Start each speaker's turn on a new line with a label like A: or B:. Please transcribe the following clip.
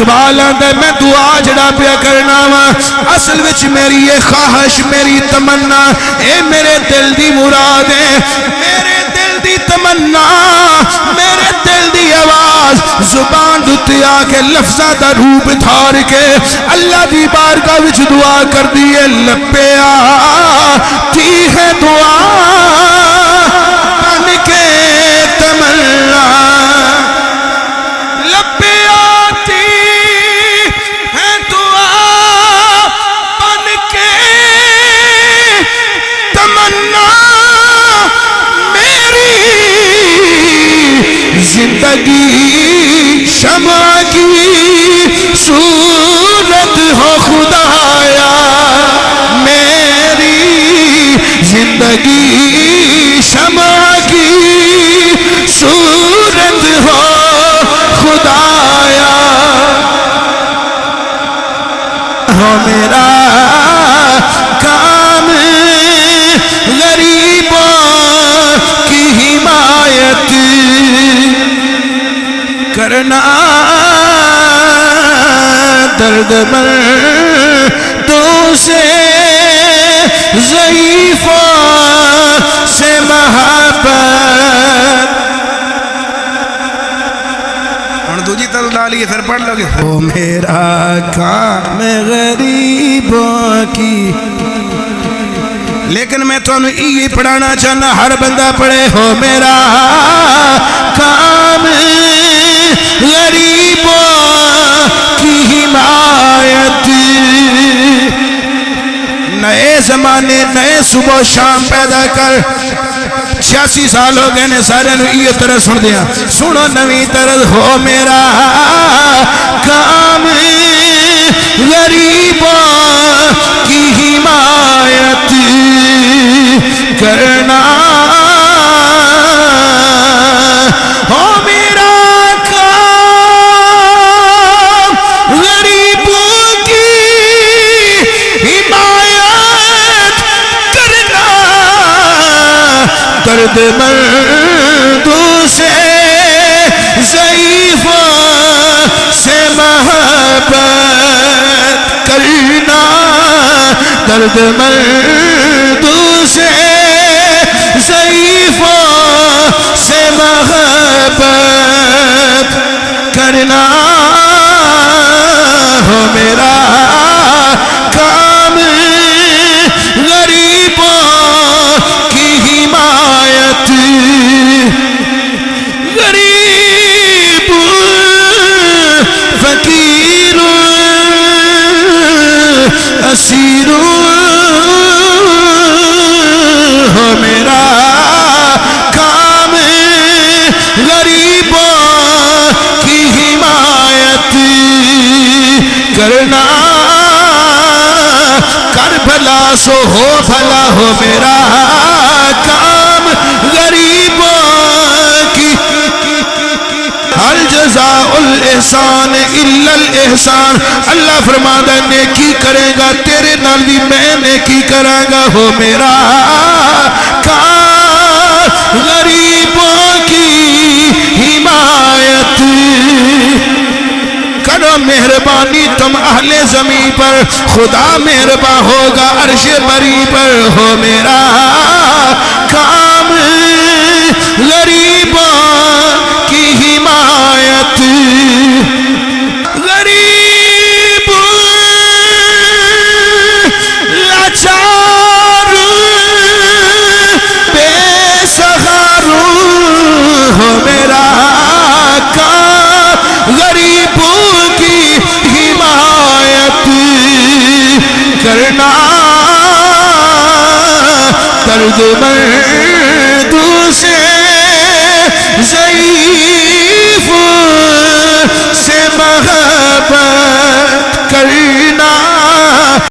A: اقبال آندے میں دعا جڑا پیا کرنا وا اصل وچ میری یہ خواہش میری تمنا اے میرے دل دی مراد ہے میرے دل دی تمنا میرے دل دی آواز زبان دتے آ کے لفظاں دا روپ دھار کے اللہ دی بارگاہ وچ دعا کر دی ہے لپیا کی ہے دعا بن کے تمنا زندگی شمع کی صورت ہو خدایا میری زندگی شمع کی صورت ہو خدایا ہو میرا کام غریبوں کی حمایت کرنا درد مندوں سے ضعیفوں سے محبت اور دوجی طرح ڈالیے پھر پڑھ لو گے وہ میرا کام غریبوں کی لیکن میں تو یہ پڑھانا چاہنا ہر بندہ پڑھے ہو میرا کام غریبوں کی حمایت نئے زمانے نئے صبح شام پیدا کر 86 سال ہو گئے نے سارے نو یہ طرح سن دیا سنو نوی طرح ہو میرا کام غریبوں کی حمایت کرنا ہو میرا کام غریبوں کی حمایت کرنا درد مندوں سے ضعیفوں سے محبت کرنا درد مندوں سے ضعیفوں سے محبت کرنا ہو میرا کام غریبوں کی حمایت غریب فقیر اسیر ہو میرا کام غریبوں کی حمایت کرنا کر بھلا سو ہو بھلا ہو میرا کام غریبوں کی ہر جزاء الاحسان الا الاحسان اللہ فرماتا ہے نیکی کرے گا تیرے نال بھی میں نیکی کراں گا ہو میرا کام غریبوں کی حمایت کرو مہربانی تم اہل زمین پر خدا مہربان ہوگا عرش بری پر ہو میرا کام غریبوں کی حمایت غریب لاچار بے سہار ہو میرا کام غریبوں کی حمایت کرنا درد میں